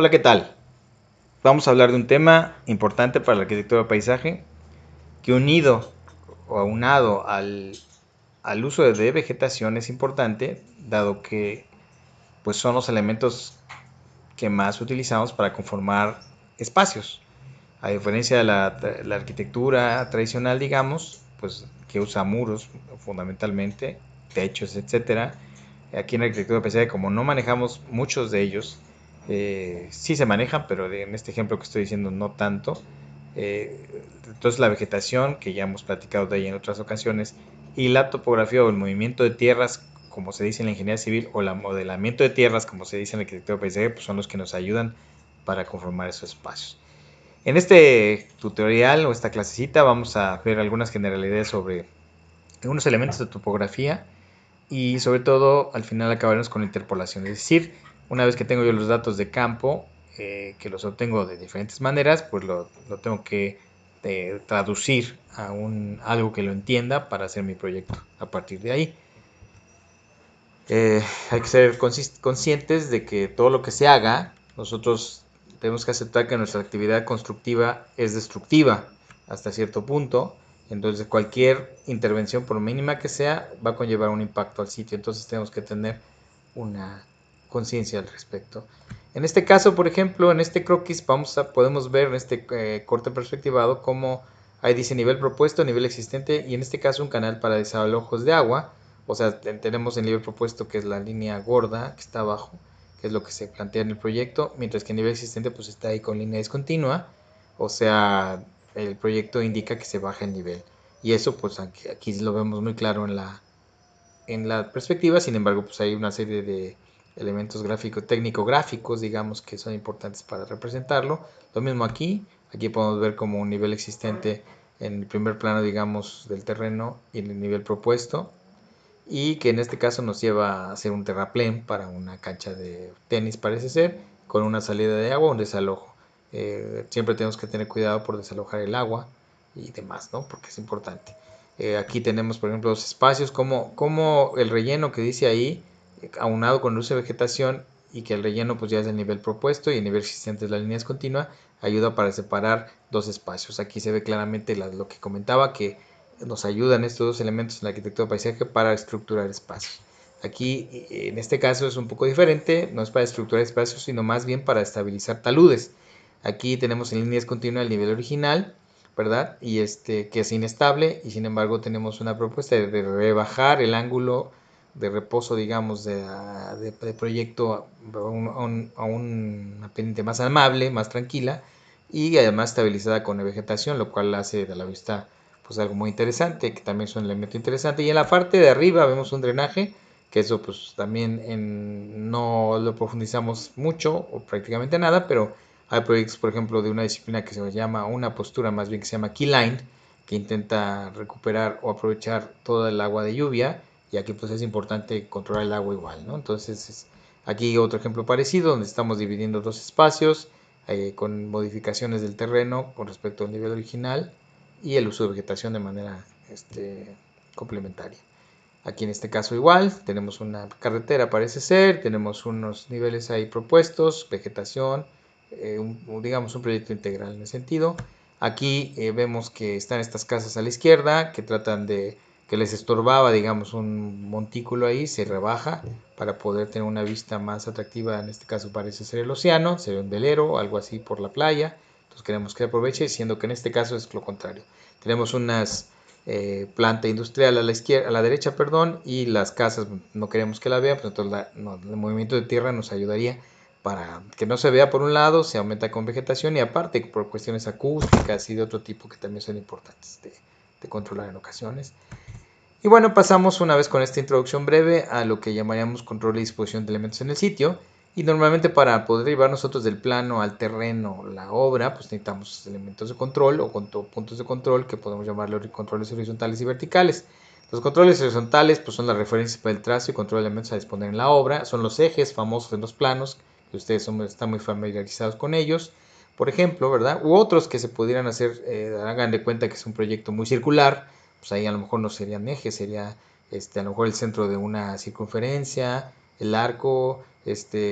Hola, ¿qué tal? Vamos a hablar de un tema importante para la arquitectura de paisaje que unido o aunado al uso de vegetación es importante, dado que pues, son los elementos que más utilizamos para conformar espacios. A diferencia de la arquitectura tradicional, digamos, pues que usa muros fundamentalmente, techos, etcétera. Aquí en la arquitectura de paisaje, como no manejamos muchos de ellos, sí se manejan, pero en este ejemplo que estoy diciendo no tanto. Entonces la vegetación, que ya hemos platicado de ella en otras ocasiones, y la topografía o el movimiento de tierras, como se dice en la ingeniería civil, o el modelamiento de tierras, como se dice en la arquitectura de paisaje, pues son los que nos ayudan para conformar esos espacios. En este tutorial o esta clasecita vamos a ver algunas generalidades sobre algunos elementos de topografía y sobre todo al final acabaremos con la interpolación. Es decir, una vez que tengo yo los datos de campo, que los obtengo de diferentes maneras, pues lo tengo que traducir a algo que lo entienda para hacer mi proyecto a partir de ahí. Hay que ser conscientes de que todo lo que se haga, nosotros tenemos que aceptar que nuestra actividad constructiva es destructiva hasta cierto punto. Entonces cualquier intervención, por mínima que sea, va a conllevar un impacto al sitio. Entonces tenemos que tener una conciencia al respecto. En este caso, por ejemplo, en este croquis podemos ver en este corte perspectivado cómo ahí dice nivel propuesto, nivel existente y en este caso un canal para desalojos de agua. O sea, tenemos el nivel propuesto que es la línea gorda que está abajo, que es lo que se plantea en el proyecto, mientras que el nivel existente pues está ahí con línea discontinua. O sea, el proyecto indica que se baja el nivel. Y eso pues aquí lo vemos muy claro en la perspectiva. Sin embargo, pues hay una serie de elementos técnico-gráficos, digamos, que son importantes para representarlo. Lo mismo aquí podemos ver como un nivel existente en el primer plano, digamos, del terreno y en el nivel propuesto, y que en este caso nos lleva a hacer un terraplén para una cancha de tenis, parece ser, con una salida de agua o un desalojo. Siempre tenemos que tener cuidado por desalojar el agua y demás, ¿no? Porque es importante. Aquí tenemos, por ejemplo, los espacios, como el relleno que dice ahí, aunado con el uso de vegetación, y que el relleno pues ya es el nivel propuesto y el nivel existente es la línea continua, ayuda para separar dos espacios. Aquí se ve claramente lo que comentaba, que nos ayudan estos dos elementos en la arquitectura de paisaje para estructurar espacios. Aquí, en este caso, es un poco diferente, no es para estructurar espacios, sino más bien para estabilizar taludes. Aquí tenemos en líneas continuas el nivel original, ¿verdad? Y que es inestable, y sin embargo tenemos una propuesta de rebajar el ángulo de reposo, digamos, de proyecto a una pendiente más amable, más tranquila, y además estabilizada con la vegetación, lo cual hace de la vista pues algo muy interesante, que también es un elemento interesante. Y en la parte de arriba vemos un drenaje, que eso pues también no lo profundizamos mucho o prácticamente nada, pero hay proyectos, por ejemplo, de una disciplina que se llama, una postura más bien que se llama Keyline, que intenta recuperar o aprovechar toda el agua de lluvia, y aquí pues es importante controlar el agua igual, ¿no? Entonces aquí otro ejemplo parecido, donde estamos dividiendo dos espacios con modificaciones del terreno con respecto al nivel original y el uso de vegetación de manera complementaria. Aquí en este caso igual, tenemos una carretera parece ser, tenemos unos niveles ahí propuestos, vegetación, digamos un proyecto integral en ese sentido. Aquí vemos que están estas casas a la izquierda que tratan que les estorbaba, digamos, un montículo ahí, se rebaja para poder tener una vista más atractiva. En este caso parece ser el océano, se ve un velero, algo así por la playa. Entonces queremos que aproveche, siendo que en este caso es lo contrario. Tenemos unas planta industrial a la izquierda, a la derecha, perdón, y las casas no queremos que la vean, pues entonces el movimiento de tierra nos ayudaría para que no se vea por un lado, se aumenta con vegetación y aparte por cuestiones acústicas y de otro tipo que también son importantes de controlar en ocasiones. Y bueno, pasamos una vez con esta introducción breve a lo que llamaríamos control y disposición de elementos en el sitio. Y normalmente para poder llevar nosotros del plano al terreno la obra, pues necesitamos elementos de control o puntos de control que podemos llamarlos controles horizontales y verticales. Los controles horizontales pues son las referencias para el trazo y control de elementos a disponer en la obra. Son los ejes famosos en los planos, que ustedes están muy familiarizados con ellos, por ejemplo, ¿verdad? U otros que se pudieran hacer, hagan de cuenta que es un proyecto muy circular, pues ahí a lo mejor no serían ejes, sería a lo mejor el centro de una circunferencia, el arco,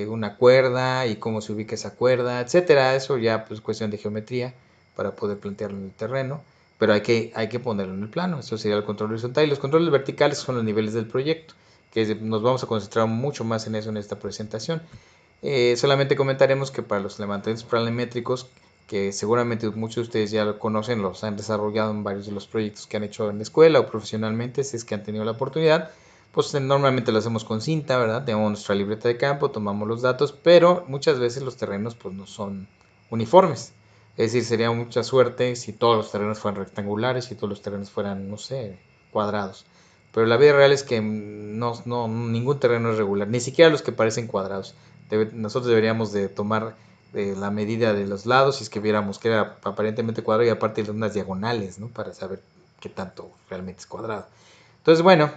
una cuerda y cómo se ubica esa cuerda, etcétera. Eso ya pues cuestión de geometría para poder plantearlo en el terreno, pero hay que ponerlo en el plano. Eso sería el control horizontal, y los controles verticales son los niveles del proyecto, que nos vamos a concentrar mucho más en eso en esta presentación. Solamente comentaremos que para los levantamientos planimétricos, que seguramente muchos de ustedes ya lo conocen, los han desarrollado en varios de los proyectos que han hecho en la escuela o profesionalmente, si es que han tenido la oportunidad, pues normalmente lo hacemos con cinta, ¿verdad? Tenemos nuestra libreta de campo, tomamos los datos, pero muchas veces los terrenos pues no son uniformes. Es decir, sería mucha suerte si todos los terrenos fueran rectangulares y todos los terrenos fueran, no sé, cuadrados. Pero la vida real es que ningún terreno es regular, ni siquiera los que parecen cuadrados. Nosotros deberíamos de tomar la medida de los lados, si es que viéramos que era aparentemente cuadrado, y aparte de unas diagonales, ¿no? Para saber qué tanto realmente es cuadrado. Entonces, bueno,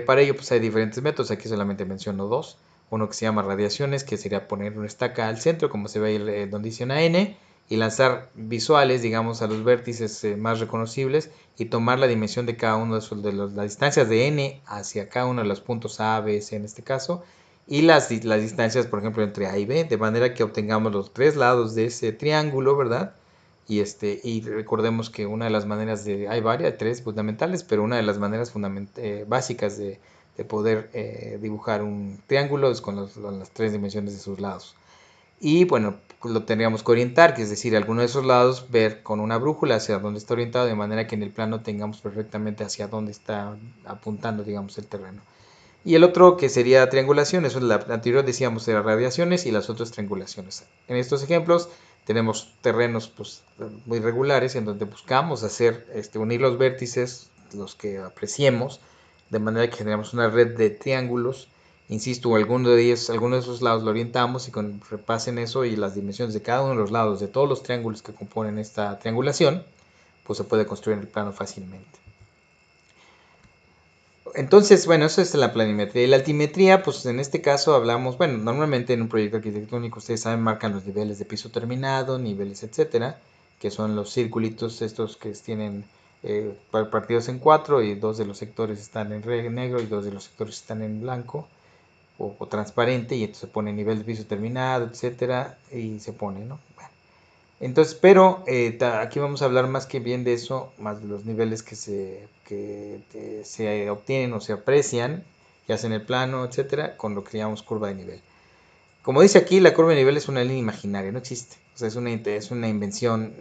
para ello pues hay diferentes métodos. Aquí solamente menciono dos. Uno que se llama radiaciones, que sería poner una estaca al centro, como se ve ahí donde dice una N, y lanzar visuales, digamos, a los vértices más reconocibles, y tomar la dimensión de cada uno de las distancias de N hacia cada uno de los puntos A, B, C en este caso, y las distancias, por ejemplo, entre A y B, de manera que obtengamos los tres lados de ese triángulo, ¿verdad? Y recordemos que una de las maneras hay varias, tres fundamentales, pero una de las maneras básicas de poder dibujar un triángulo es con las tres dimensiones de sus lados. Y bueno, lo tendríamos que orientar, que es decir, alguno de esos lados, ver con una brújula hacia dónde está orientado, de manera que en el plano tengamos perfectamente hacia dónde está apuntando, digamos, el terreno. Y el otro que sería triangulación, eso es la anterior decíamos era radiaciones, y las otras triangulaciones. En estos ejemplos tenemos terrenos pues, muy regulares en donde buscamos hacer unir los vértices, los que apreciemos, de manera que generamos una red de triángulos. Insisto, alguno de esos lados lo orientamos, y con repasen eso y las dimensiones de cada uno de los lados de todos los triángulos que componen esta triangulación, pues se puede construir en el plano fácilmente. Entonces, bueno, eso es la planimetría. Y la altimetría, pues en este caso hablamos, bueno, normalmente en un proyecto arquitectónico, ustedes saben, marcan los niveles de piso terminado, niveles, etcétera, que son los circulitos estos que tienen partidos en cuatro, y dos de los sectores están en negro y dos de los sectores están en blanco o transparente, y entonces se pone nivel de piso terminado, etcétera, y se pone, ¿no? Bueno, entonces, pero aquí vamos a hablar más que bien de eso, más de los niveles se obtienen o se aprecian, ya sea en el plano, etcétera, con lo que llamamos curva de nivel. Como dice aquí, la curva de nivel es una línea imaginaria, no existe. O sea, es una invención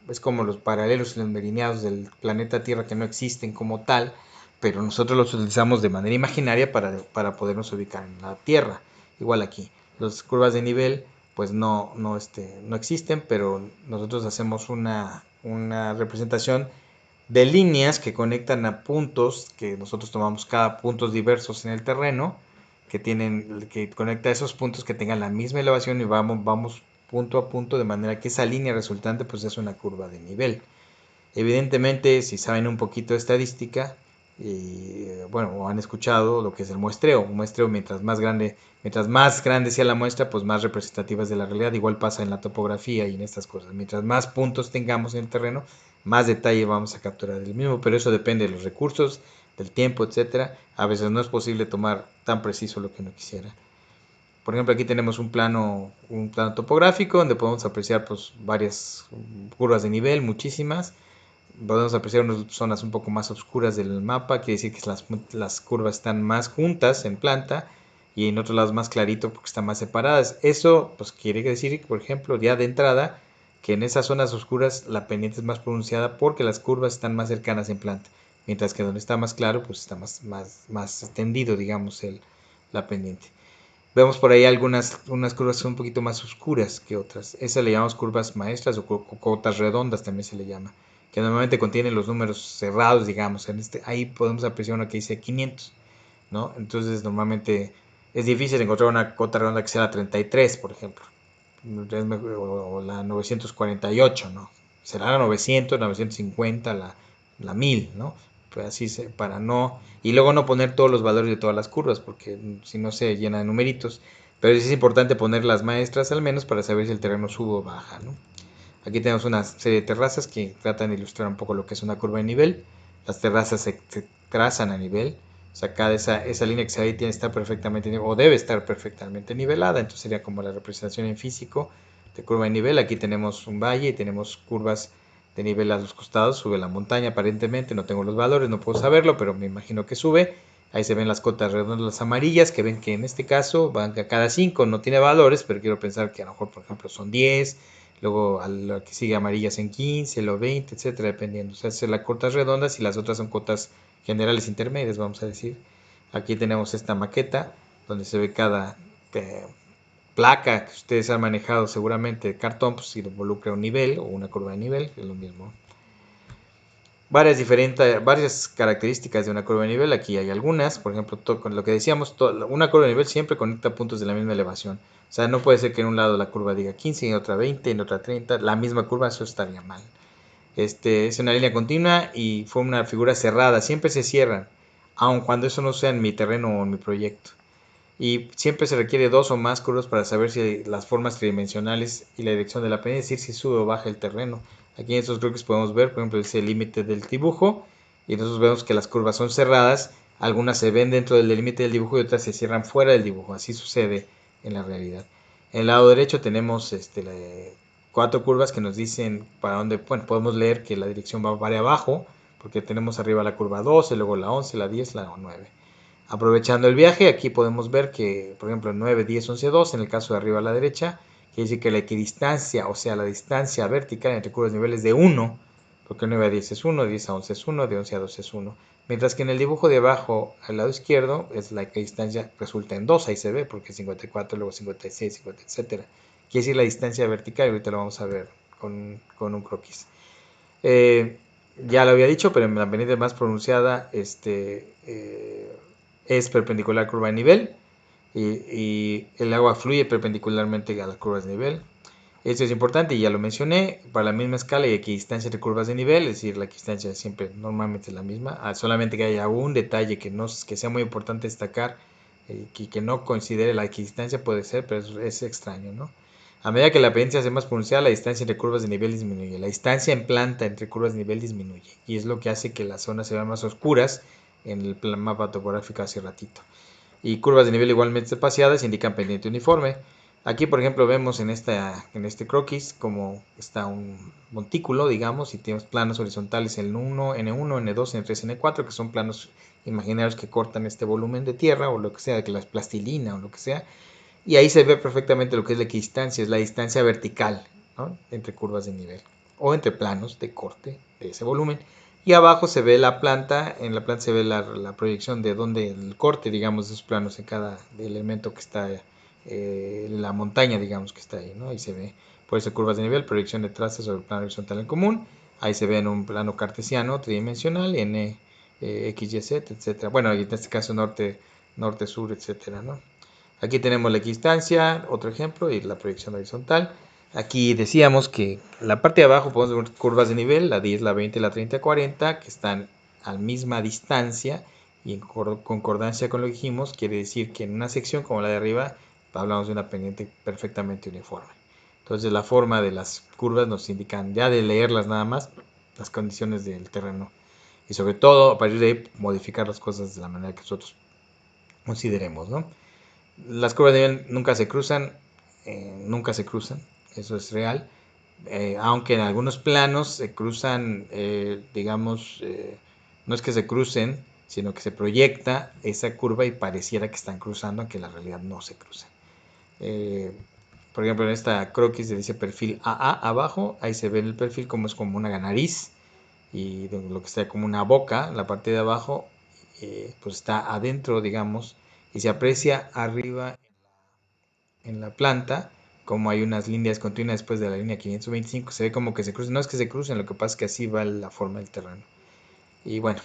es como los paralelos y los meridianos del planeta Tierra, que no existen como tal, pero nosotros los utilizamos de manera imaginaria para podernos ubicar en la Tierra. Igual aquí, las curvas de nivel pues no existen, pero nosotros hacemos una representación de líneas que conectan a puntos, que nosotros tomamos cada puntos diversos en el terreno, que conecta a esos puntos que tengan la misma elevación, y vamos punto a punto, de manera que esa línea resultante pues es una curva de nivel. Evidentemente, si saben un poquito de estadística, y bueno, o han escuchado lo que es el muestreo. Un muestreo, mientras más grande sea la muestra, pues más representativa es de la realidad. Igual pasa en la topografía y en estas cosas. Mientras más puntos tengamos en el terreno, más detalle vamos a capturar del mismo, pero eso depende de los recursos, del tiempo, etcétera. A veces no es posible tomar tan preciso lo que uno quisiera. Por ejemplo, aquí tenemos un plano topográfico donde podemos apreciar pues varias curvas de nivel, muchísimas. Podemos apreciar unas zonas un poco más oscuras del mapa, quiere decir que las curvas están más juntas en planta, y en otros lados más clarito porque están más separadas. Eso pues quiere decir, por ejemplo, ya de entrada, que en esas zonas oscuras la pendiente es más pronunciada porque las curvas están más cercanas en planta, mientras que donde está más claro pues está más extendido, digamos, la pendiente. Vemos por ahí unas curvas que son un poquito más oscuras que otras. Esas le llamamos curvas maestras, o cotas redondas también se le llama, que normalmente contienen los números cerrados, digamos. Ahí podemos apreciar una que dice 500, ¿no? Entonces normalmente es difícil encontrar una cota redonda que sea la 33, por ejemplo, o la 948, ¿no? Será la 900, 950, la 1000, ¿no? Pues así para no, y luego no poner todos los valores de todas las curvas, porque si no se llena de numeritos. Pero sí es importante poner las maestras al menos para saber si el terreno sube o baja, ¿no? Aquí tenemos una serie de terrazas que tratan de ilustrar un poco lo que es una curva de nivel. Las terrazas se trazan a nivel, O sea, esa línea que se ve ahí tiene que estar perfectamente, o debe estar perfectamente nivelada. Entonces sería como la representación en físico de curva de nivel. Aquí tenemos un valle y tenemos curvas de nivel a los costados. Sube la montaña aparentemente, no tengo los valores, no puedo saberlo, pero me imagino que sube. Ahí se ven las cotas redondas, las amarillas, que ven que en este caso van a cada 5, no tiene valores, pero quiero pensar que a lo mejor, por ejemplo, son 10, luego a lo que sigue amarillas en 15, luego 20, etcétera, dependiendo. O sea, las cotas redondas y las otras son cotas generales intermedias, vamos a decir. Aquí tenemos esta maqueta donde se ve cada eh, placa que ustedes han manejado seguramente de cartón, pues si involucra un nivel o una curva de nivel, es lo mismo. Varias características de una curva de nivel, aquí hay algunas, por ejemplo, con lo que decíamos, una curva de nivel siempre conecta puntos de la misma elevación. O sea, no puede ser que en un lado la curva diga 15, en otra 20, en otra 30, la misma curva, eso estaría mal. Es una línea continua y fue una figura cerrada, siempre se cierran, aun cuando eso no sea en mi terreno o en mi proyecto. Y siempre se requiere dos o más curvas para saber si las formas tridimensionales y la dirección de la pendiente, es decir, si sube o baja el terreno. Aquí en estos croquis podemos ver, por ejemplo, ese límite del dibujo y nosotros vemos que las curvas son cerradas, algunas se ven dentro del límite del dibujo y otras se cierran fuera del dibujo. Así sucede en la realidad. En el lado derecho tenemos cuatro curvas que nos dicen para dónde, bueno, podemos leer que la dirección va para abajo, porque tenemos arriba la curva 12, luego la 11, la 10, la 9. Aprovechando el viaje, aquí podemos ver que, por ejemplo, 9, 10, 11, 2, en el caso de arriba a la derecha, quiere decir que la equidistancia, o sea, la distancia vertical entre curvas de nivel es de 1, porque 9 a 10 es 1, 10 a 11 es 1, de 11 a 12 es 1. Mientras que en el dibujo de abajo, al lado izquierdo, es la equidistancia resulta en 2, ahí se ve, porque 54, luego 56, 50, etc. Quiere decir la distancia vertical, y ahorita lo vamos a ver con un croquis. Eh, ya lo había dicho, pero en la pendiente más pronunciada es perpendicular a curva de nivel y el agua fluye perpendicularmente a las curvas de nivel. Esto es importante y ya lo mencioné, para la misma escala y equidistancia entre curvas de nivel, es decir, la equidistancia siempre normalmente es la misma, solamente que haya un detalle que sea muy importante destacar y que no considere la equidistancia puede ser, pero es extraño, ¿no? A medida que la pendiente se hace más pronunciada, la distancia entre curvas de nivel disminuye. La distancia en planta entre curvas de nivel disminuye y es lo que hace que las zonas se vean más oscuras en el mapa topográfico hace ratito. Y curvas de nivel igualmente espaciadas indican pendiente uniforme. Aquí, por ejemplo, vemos en este croquis como está un montículo, digamos, y tenemos planos horizontales en N1, N2, N3, N4, que son planos imaginarios que cortan este volumen de tierra o lo que sea, que la plastilina o lo que sea. Y ahí se ve perfectamente lo que es la equidistancia, es la distancia vertical, ¿no?, entre curvas de nivel o entre planos de corte de ese volumen. Y abajo se ve la planta, en la planta se ve la proyección de donde el corte, digamos, de esos planos en cada elemento que está en la montaña, digamos, que está ahí, ¿no? Ahí se ve, por eso curvas de nivel, proyección de trazas sobre el plano horizontal en común. Ahí se ve en un plano cartesiano tridimensional, n, x, y, z, etcétera. Bueno, en este caso norte, norte, sur, etcétera, ¿no? Aquí tenemos la equidistancia, otro ejemplo, y la proyección horizontal. Aquí decíamos que en la parte de abajo podemos ver curvas de nivel, la 10, la 20, la 30, 40, que están a la misma distancia y en concordancia con lo que dijimos, quiere decir que en una sección como la de arriba hablamos de una pendiente perfectamente uniforme. Entonces la forma de las curvas nos indican, ya de leerlas nada más, las condiciones del terreno. Y sobre todo, a partir de ahí, modificar las cosas de la manera que nosotros consideremos, ¿no? Las curvas de nivel nunca se cruzan, eso es real, aunque en algunos planos se cruzan, digamos, no es que se crucen, sino que se proyecta esa curva y pareciera que están cruzando, aunque en la realidad no se cruzan. Eh, por ejemplo, en esta croquis se dice perfil AA abajo, ahí se ve el perfil como es como una nariz y lo que está como una boca, la parte de abajo, pues está adentro, digamos, y se aprecia arriba en la planta, como hay unas líneas continuas después de la línea 525, se ve como que se crucen, no es que se crucen, lo que pasa es que así va la forma del terreno. Y bueno,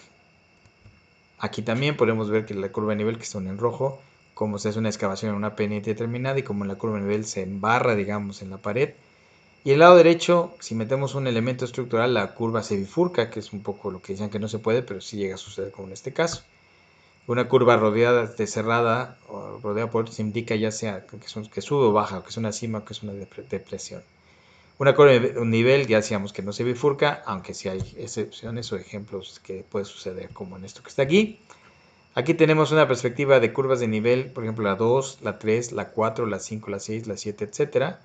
aquí también podemos ver que la curva de nivel, que son en rojo, como se hace una excavación en una pendiente determinada y como la curva de nivel se embarra, digamos, en la pared. Y el lado derecho, si metemos un elemento estructural, la curva se bifurca, que es un poco lo que decían que no se puede, pero sí llega a suceder como en este caso. Una curva rodeada de cerrada o rodeada por otros indica ya sea que sube o baja, que es una cima o que es una depresión. Una curva de un nivel ya decíamos que no se bifurca, aunque sí hay excepciones o ejemplos que puede suceder como en esto que está aquí. Aquí tenemos una perspectiva de curvas de nivel, por ejemplo, la 2, la 3, la 4, la 5, la 6, la 7, etcétera.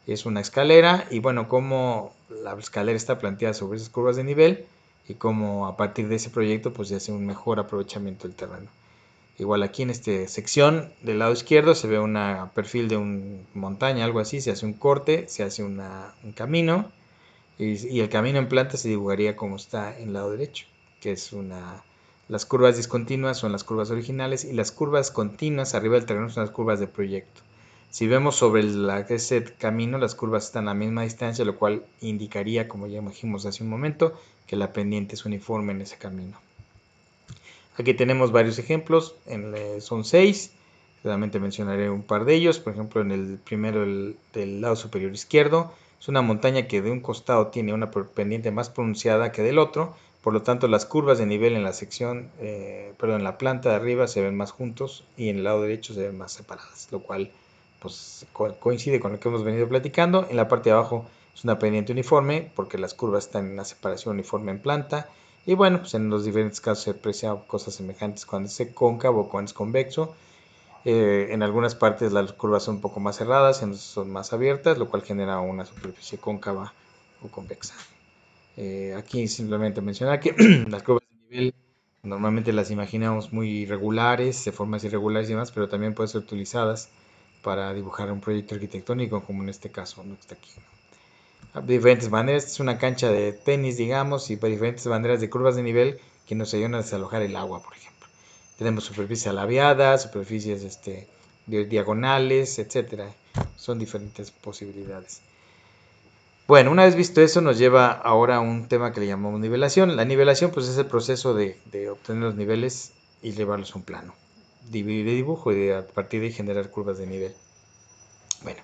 Es una escalera y bueno, cómo la escalera está planteada sobre esas curvas de nivel y cómo a partir de ese proyecto pues se hace un mejor aprovechamiento del terreno. Igual aquí en esta sección del lado izquierdo se ve un perfil de una montaña, algo así, se hace un corte, se hace un camino y el camino en planta se dibujaría como está en el lado derecho, que es las curvas discontinuas son las curvas originales y las curvas continuas arriba del terreno son las curvas de proyecto. Si vemos sobre ese camino, las curvas están a la misma distancia, lo cual indicaría, como ya dijimos hace un momento, que la pendiente es uniforme en ese camino. Aquí tenemos varios ejemplos, son 6, solamente mencionaré un par de ellos. Por ejemplo, en el primero del lado superior izquierdo, es una montaña que de un costado tiene una pendiente más pronunciada que del otro, por lo tanto las curvas de nivel en la sección, en la planta de arriba se ven más juntos y en el lado derecho se ven más separadas, lo cual pues coincide con lo que hemos venido platicando. En la parte de abajo es una pendiente uniforme porque las curvas están en una separación uniforme en planta. Y bueno, pues en los diferentes casos se aprecia cosas semejantes cuando es cóncavo o cuando es convexo. En algunas partes las curvas son un poco más cerradas, en otras son más abiertas, lo cual genera una superficie cóncava o convexa. Aquí simplemente mencionar que las curvas de nivel normalmente las imaginamos muy irregulares, de formas irregulares y demás, pero también pueden ser utilizadas para dibujar un proyecto arquitectónico, como en este caso, ¿no? Que está aquí, ¿no? De diferentes maneras, esta es una cancha de tenis, digamos, y para diferentes maneras de curvas de nivel que nos ayudan a desalojar el agua, por ejemplo. Tenemos superficies alabeadas, superficies diagonales, etcétera. Son diferentes posibilidades. Bueno, una vez visto eso, nos lleva ahora a un tema que le llamamos nivelación. La nivelación, pues, es el proceso de obtener los niveles y llevarlos a un plano. Dividir de dibujo y a partir de ahí generar curvas de nivel. Bueno,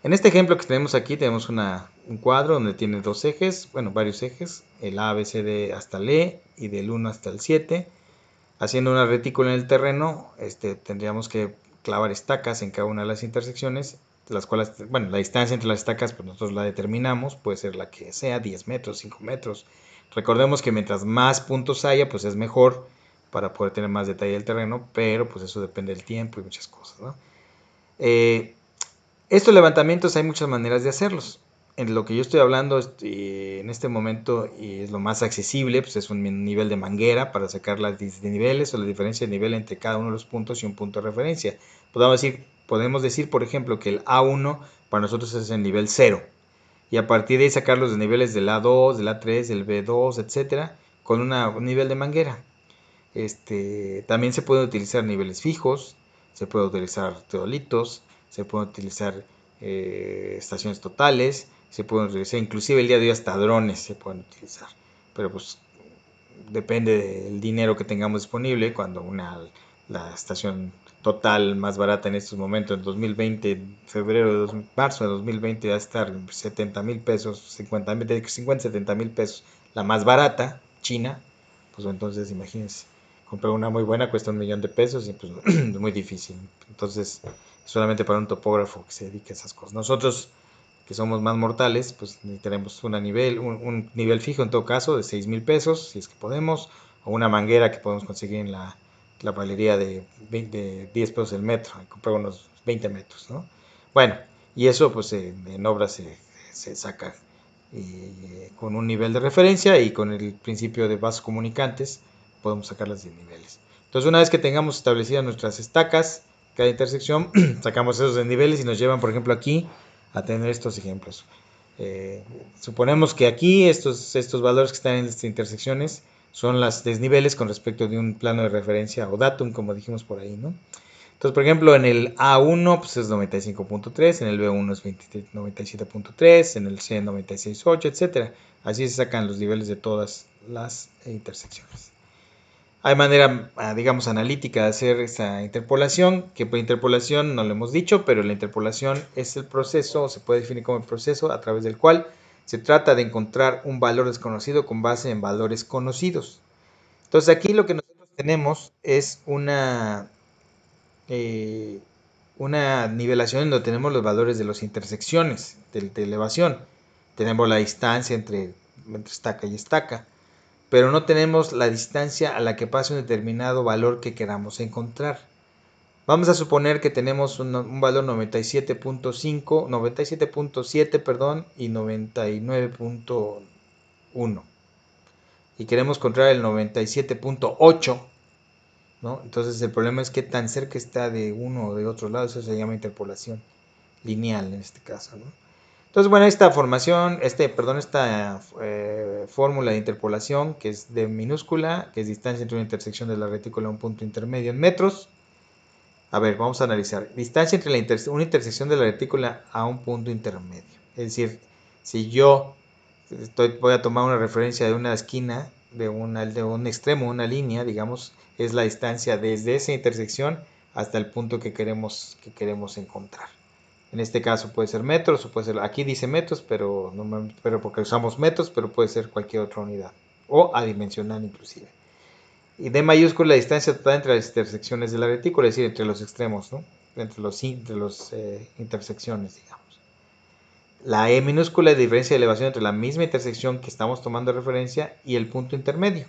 en este ejemplo que tenemos aquí, tenemos un cuadro donde tiene dos ejes, bueno, varios ejes, el A, B, C, D hasta el E y del 1 hasta el 7. Haciendo una retícula en el terreno, tendríamos que clavar estacas en cada una de las intersecciones, las cuales, bueno, la distancia entre las estacas, pues nosotros la determinamos, puede ser la que sea, 10 metros, 5 metros. Recordemos que mientras más puntos haya, pues es mejor para poder tener más detalle del terreno, pero pues eso depende del tiempo y muchas cosas, ¿no? Estos levantamientos hay muchas maneras de hacerlos. En lo que yo estoy hablando en este momento y es lo más accesible, pues es un nivel de manguera para sacar las niveles o la diferencia de nivel entre cada uno de los puntos y un punto de referencia. Podemos decir, por ejemplo, que el A1 para nosotros es el nivel 0 y a partir de ahí sacar los niveles del A2, del A3, del B2, etcétera, con un nivel de manguera. También se pueden utilizar niveles fijos, se puede utilizar teodolitos, se pueden utilizar estaciones totales, se pueden utilizar, inclusive el día de hoy hasta drones se pueden utilizar, pero pues depende del dinero que tengamos disponible. Cuando la estación total más barata en estos momentos, en 2020, marzo de 2020, va a estar en 70,000 pesos, 50, 70,000 pesos, la más barata, China, pues entonces imagínense, comprar una muy buena cuesta 1,000,000 de pesos y pues es muy difícil. Entonces, solamente para un topógrafo que se dedique a esas cosas. Nosotros, que somos más mortales, pues necesitaremos un nivel fijo en todo caso de 6,000 pesos, si es que podemos, o una manguera que podemos conseguir en la palería de 10 pesos el metro, comprar unos 20 metros, ¿no? Bueno, y eso pues en obras se saca con un nivel de referencia y con el principio de vasos comunicantes podemos sacarlas de niveles. Entonces, una vez que tengamos establecidas nuestras estacas, cada intersección, sacamos esos desniveles y nos llevan, por ejemplo, aquí a tener estos ejemplos. Suponemos que aquí estos valores que están en estas intersecciones son los desniveles con respecto de un plano de referencia o datum, como dijimos por ahí, ¿no? Entonces, por ejemplo, en el A1 pues es 95.3, en el B1 es 97.3, en el C 96.8, etcétera. Así se sacan los niveles de todas las intersecciones. Hay manera, digamos, analítica de hacer esa interpolación, que por interpolación no lo hemos dicho, pero la interpolación es el proceso, se puede definir como el proceso a través del cual se trata de encontrar un valor desconocido con base en valores conocidos. Entonces aquí lo que nosotros tenemos es eh, una nivelación en donde tenemos los valores de las intersecciones de elevación. Tenemos la distancia entre estaca y estaca. pero no tenemos la distancia a la que pasa un determinado valor que queramos encontrar. Vamos a suponer que tenemos un valor 97.5, 97.7, perdón, y 99.1. Y queremos encontrar el 97.8, ¿no? Entonces el problema es que tan cerca está de uno o de otro lado. Eso se llama interpolación lineal en este caso, ¿no? Entonces, bueno, esta formación, esta fórmula de interpolación, que es D minúscula, que es distancia entre una intersección de la retícula a un punto intermedio en metros. A ver, vamos a analizar. Distancia entre una intersección de la retícula a un punto intermedio. Es decir, si yo voy a tomar una referencia de una esquina, de un extremo, una línea, digamos, es la distancia desde esa intersección hasta el punto que queremos encontrar. En este caso puede ser metros, o puede ser, aquí dice metros, pero porque usamos metros, pero puede ser cualquier otra unidad, o adimensional inclusive. Y D mayúscula, la distancia total entre las intersecciones de la retícula, es decir, entre los extremos, ¿no? Entre los intersecciones, digamos. La E minúscula es la diferencia de elevación entre la misma intersección que estamos tomando de referencia y el punto intermedio,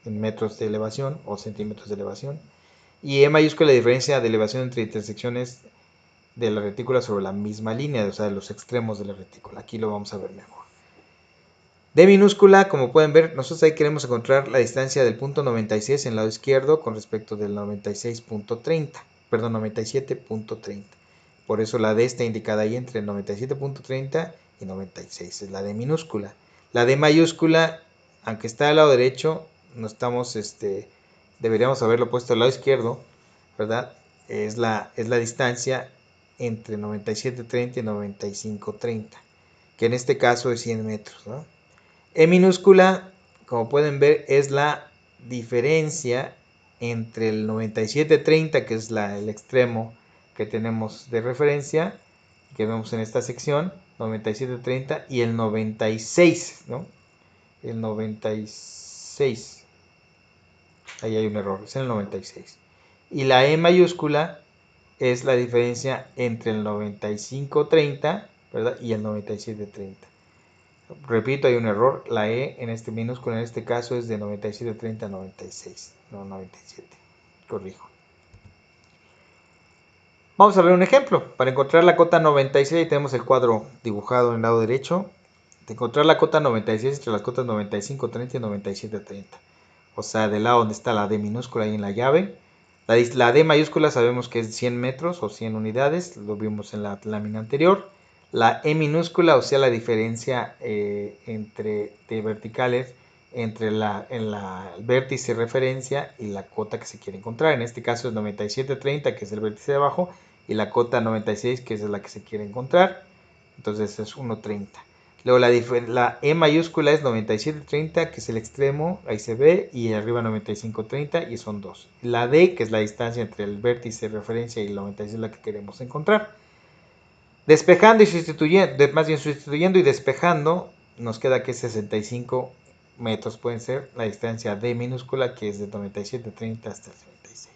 en metros de elevación o centímetros de elevación. Y E mayúscula la diferencia de elevación entre intersecciones de la retícula sobre la misma línea, o sea, de los extremos de la retícula. Aquí lo vamos a ver mejor. D minúscula, como pueden ver, nosotros ahí queremos encontrar la distancia del punto 96 en el lado izquierdo con respecto del 96.30, perdón, 97.30. Por eso la D está indicada ahí entre 97.30 y 96, es la D minúscula. La D mayúscula, aunque está al lado derecho, no estamos, deberíamos haberlo puesto al lado izquierdo, ¿verdad? Es la distancia entre 97.30 y 95.30, que en este caso es 100 metros, ¿no? E minúscula, como pueden ver, es la diferencia entre el 97.30, que es el extremo que tenemos de referencia, que vemos en esta sección, 97.30, y el 96, ¿no? El 96. Ahí hay un error, es en el 96. Y la E mayúscula es la diferencia entre el 95.30, ¿verdad? Y el 97.30. Repito, hay un error. La E en este minúsculo en este caso es de 97.30 a 96, no 97. Corrijo. Vamos a ver un ejemplo. Para encontrar la cota 96, tenemos el cuadro dibujado en el lado derecho. De encontrar la cota 96 entre las cotas 95.30 y 97.30. O sea, del lado donde está la D minúscula ahí en la llave. La D mayúscula sabemos que es 100 metros o 100 unidades. Lo vimos en la lámina anterior. La E minúscula, o sea, la diferencia de verticales entre el vértice de referencia y la cota que se quiere encontrar. En este caso es 97.30, que es el vértice de abajo, y la cota 96, que es la que se quiere encontrar. Entonces es 1.30. Luego la E mayúscula es 97.30, que es el extremo, ahí se ve, y arriba 95.30, y son 2. La D, que es la distancia entre el vértice de referencia y el 96, es la que queremos encontrar. Despejando y sustituyendo y despejando, nos queda que 65 metros pueden ser la distancia D minúscula, que es de 97.30 hasta el 96.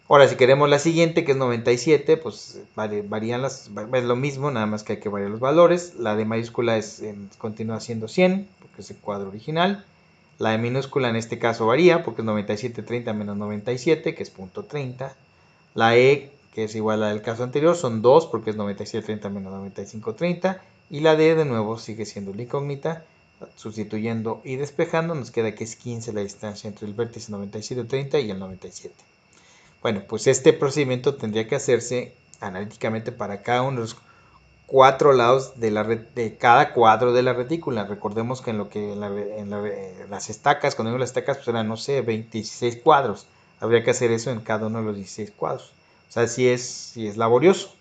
Ahora, si queremos la siguiente, que es 97, pues varían es lo mismo, nada más que hay que variar los valores. La D mayúscula continúa siendo 100, porque es el cuadro original. La E minúscula en este caso varía, porque es 97.30 menos 97, que es .30. La E, que es igual a la del caso anterior, son 2, porque es 97.30 menos 95.30. Y la D, de nuevo, sigue siendo la incógnita. Sustituyendo y despejando, nos queda que es 15 la distancia entre el vértice 97.30 y el 97. Bueno, pues este procedimiento tendría que hacerse analíticamente para cada uno de los 4 lados de cada cuadro de la retícula. Recordemos que las estacas, cuando digo las estacas, pues eran, no sé, 26 cuadros. Habría que hacer eso en cada uno de los 16 cuadros. O sea, sí es laborioso.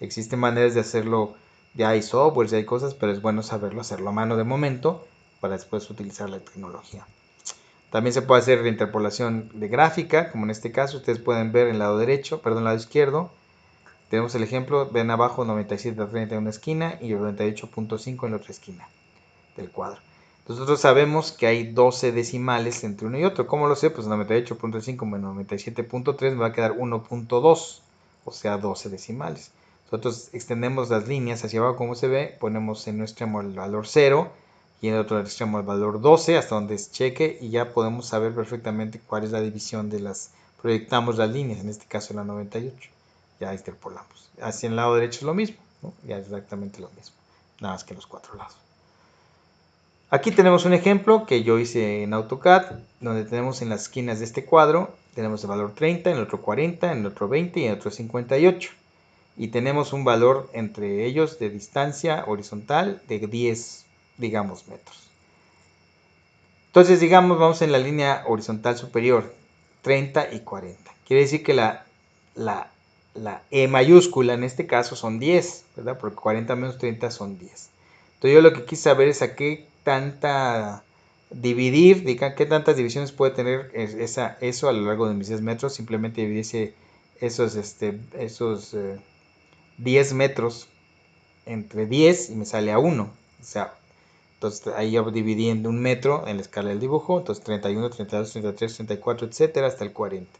Existen maneras de hacerlo, ya hay softwares, ya hay cosas, pero es bueno saberlo hacerlo a mano de momento para después utilizar la tecnología. También se puede hacer interpolación de gráfica, como en este caso. Ustedes pueden ver en el lado derecho, perdón, lado izquierdo. Tenemos el ejemplo, ven abajo 97.30 en una esquina y 98.5 en la otra esquina del cuadro. Nosotros sabemos que hay 12 decimales entre uno y otro. ¿Cómo lo sé? Pues 98.5 menos 97.3 me va a quedar 1.2, o sea 12 decimales. Nosotros extendemos las líneas hacia abajo como se ve, ponemos en nuestro extremo el valor 0 y en el otro extremo el valor 12 hasta donde es cheque, y ya podemos saber perfectamente cuál es la división de las, proyectamos las líneas, en este caso la 98, ya interpolamos. Hacia el lado derecho es lo mismo, ¿no? Ya es exactamente lo mismo, nada más que los cuatro lados. Aquí tenemos un ejemplo que yo hice en AutoCAD, donde tenemos en las esquinas de este cuadro, tenemos el valor 30, en el otro 40, en el otro 20 y en el otro 58. Y tenemos un valor entre ellos de distancia horizontal de 10, digamos, metros. Entonces, digamos, vamos en la línea horizontal superior, 30 y 40. Quiere decir que la E mayúscula en este caso son 10, ¿verdad? Porque 40 menos 30 son 10. Entonces yo lo que quise saber es a qué tanta dividir, qué tantas divisiones puede tener eso a lo largo de mis 10 metros. Simplemente dividirse esos 10 metros entre 10 y me sale a 1. O sea, entonces ahí yo dividí en un metro en la escala del dibujo. Entonces 31, 32, 33, 34, etcétera, hasta el 40.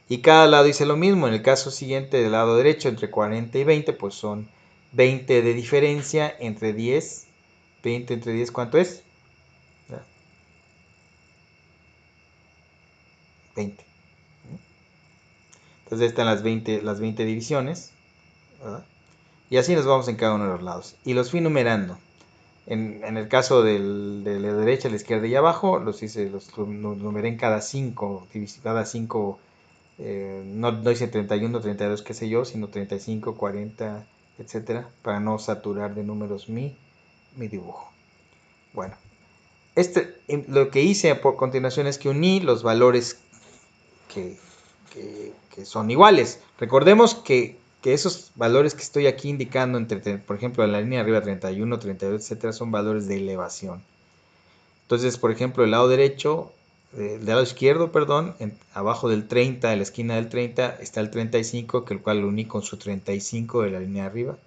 Y cada lado hice lo mismo. En el caso siguiente del lado derecho, entre 40 y 20, pues son 20 de diferencia entre 10. 20 entre 10, ¿cuánto es? 20. Entonces están las 20 divisiones, ¿verdad? Y así nos vamos en cada uno de los lados. Y los fui numerando. En el caso de la derecha, la izquierda y abajo, los numeré en cada 5. Cada 5, no hice 31, 32, qué sé yo, sino 35, 40, etcétera, para no saturar de números mi dibujo. Bueno, lo que hice por continuación es que uní los valores que, que son iguales. Recordemos que esos valores que estoy aquí indicando, por ejemplo, en la línea de arriba 31, 32, etcétera, son valores de elevación. Entonces, por ejemplo, el lado derecho, del lado izquierdo, perdón, abajo del 30, en la esquina del 30, está el 35, que el cual lo uní con su 35 de la línea de arriba.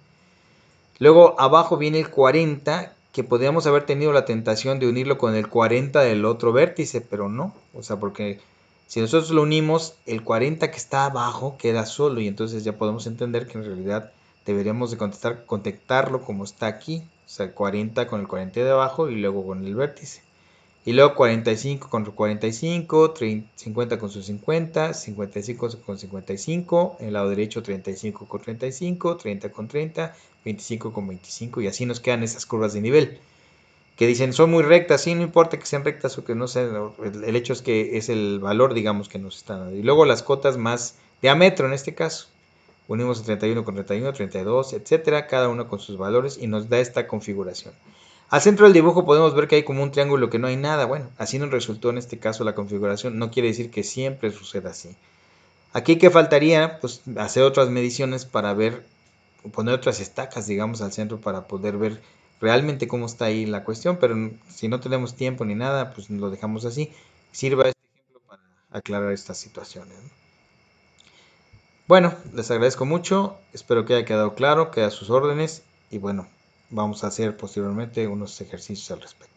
Luego abajo viene el 40, que podríamos haber tenido la tentación de unirlo con el 40 del otro vértice, pero no. O sea, porque si nosotros lo unimos, el 40 que está abajo queda solo, y entonces ya podemos entender que en realidad deberíamos de contactarlo como está aquí. O sea, el 40 con el 40 de abajo y luego con el vértice. Y luego 45 con 45, 50 con sus 50, 55 con 55, en el lado derecho 35 con 35, 30 con 30, 25 con 25, y así nos quedan esas curvas de nivel. Que dicen, son muy rectas, sí, no importa que sean rectas o que no sean, el hecho es que es el valor, digamos, que nos están dando. Y luego las cotas más diámetro en este caso. Unimos el 31 con 31, 32, etcétera, cada uno con sus valores, y nos da esta configuración. Al centro del dibujo podemos ver que hay como un triángulo que no hay nada. Bueno, así nos resultó en este caso la configuración. No quiere decir que siempre suceda así. Aquí que faltaría, pues hacer otras mediciones para ver, poner otras estacas, digamos, al centro para poder ver realmente cómo está ahí la cuestión. Pero si no tenemos tiempo ni nada, pues lo dejamos así. Sirva este ejemplo para aclarar estas situaciones, ¿no? Bueno, les agradezco mucho. Espero que haya quedado claro, queda a sus órdenes. Y bueno, vamos a hacer posteriormente unos ejercicios al respecto.